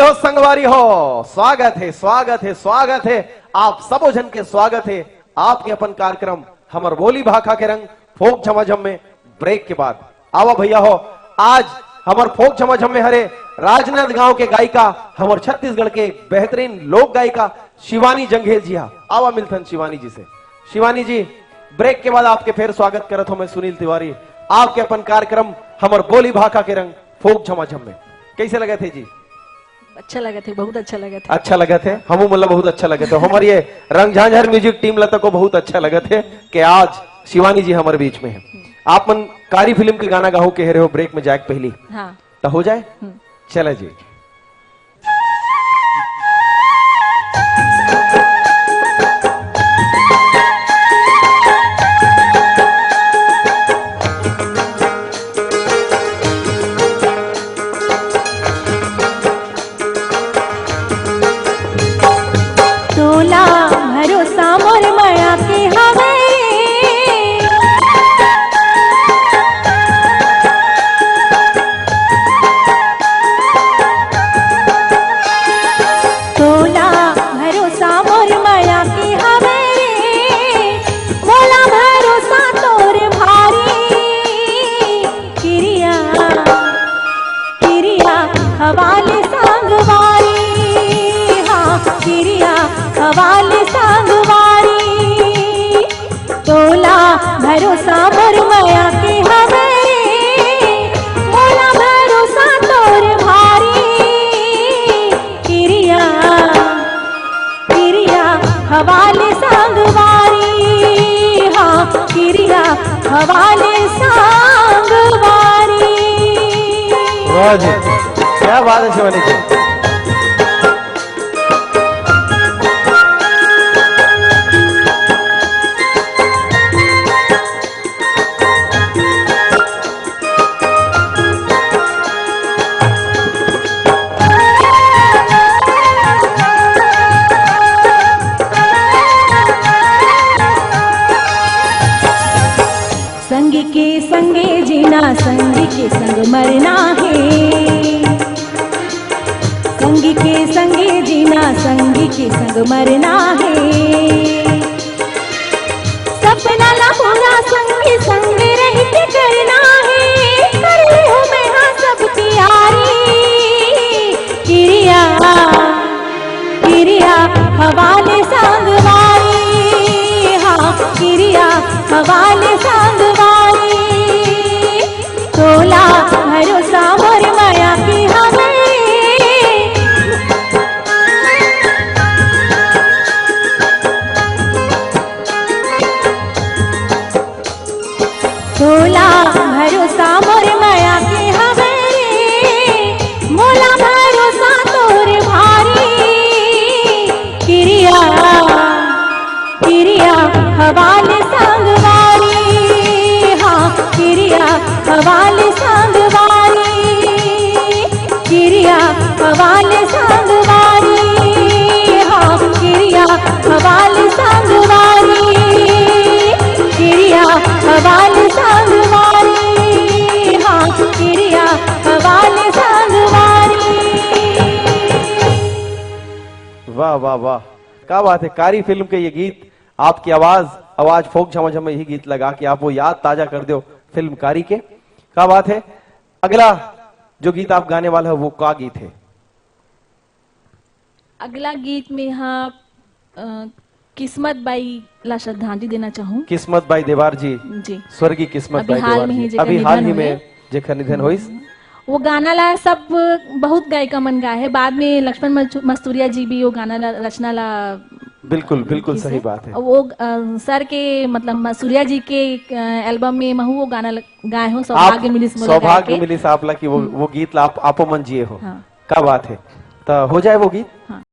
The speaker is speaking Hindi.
बोलो संगवारी हो। स्वागत है स्वागत है स्वागत है आप सबो जन के स्वागत है आपके अपन कार्यक्रम हमर बोली भाखा के रंग फोक झमाझम में ब्रेक के बाद आवा भैया हो। आज हमर फोक झमाझम में हरे राजनांद गांव के गायिका हमर छत्तीसगढ़ के बेहतरीन लोक गायिका शिवानी जंघेल जी हा। आवा मिलथन शिवानी जी से। शिवानी जी ब्रेक के बाद आपके फिर स्वागत करत हो मैं सुनील तिवारी आपके अपन कार्यक्रम हमर बोली भाखा के रंग फोक झमाझम में। कैसे लगे थे जी? अच्छा लगा थे, बहुत अच्छा लगा था। अच्छा लगे थे हम मतलब बहुत अच्छा लगे थे। हमारे ये रंग झांझर म्यूजिक टीम लता को बहुत अच्छा लगे थे कि आज शिवानी जी हमारे बीच में है। आप मन कारी फिल्म के गाना गाओ के रहे हो ब्रेक में जाए पहली हाँ। तो हो जाए चले जी। तोला भरोसा मोर माया के हवे तोला भरोसा मोर माया के हवे मोला भरोसा तोर भारी किरिया किरिया हवाले सांगवारी हाँ किरिया हवाले सांगवारी तोला भरोसा मोर माया के हवे मोला भरोसा तोर भारी किरिया किरिया हवाले सांगवारी हाँ किरिया हवाले सांगवारी। वाह जी क्या बात है शिवानी जी। संग के संगे जीना संग के संग मरना है संग के संगे जीना संग के संग मरना है सपना ला पूरा संग संग रहते करना है कर ले हो मैं हाँ सब तैयारी किरिया किरिया हवाले सांगवारी हाँ किरिया हवाले सांगवारी तोला भरोसा मोर माया की हवे तोला भरोसा मोर माया की हवे मोला भरोसा तोर भारी किरिया किरिया हवाले सांगवारी हाँ किरिया हवाले सांगवारी किरिया हवाले सांगवारी हाँ किरिया हवाले सांगवारी किरिया हवाले सांगवारी हाँ किरिया हवाले सांगवारी। वाह वाह वाह क्या बात है। कारी फिल्म के ये गीत आपकी आवाज फोक झमाझम में यही गीत लगा कि आप वो याद ताजा कर दो फिल्म कारी के। क्या बात है। अगला जो गीत आप गाने वाला है वो क्या गीत है? अगला गीत में हाँ किस्मत बाई ला श्रद्धांजलि देना चाहूँ। किस्मत बाई देवार जी स्वर्गीय किस्मत बाई देवार जी अभी हाल ही में जेकर निधन होइस वो गाना ला सब बहुत गायिका मन गाए है। बाद में लक्ष्मण मस्तूरिया जी भी वो गाना ला रचना ला बिल्कुल बिल्कुल सही बात है। वो सर के मतलब मसूरिया जी के एल्बम में महू वो गाना गाए हो सौभाग्य मिली सापला की वो गीत आपो मन जिए हो। हाँ। क्या बात है। तो हो जाए वो गीत।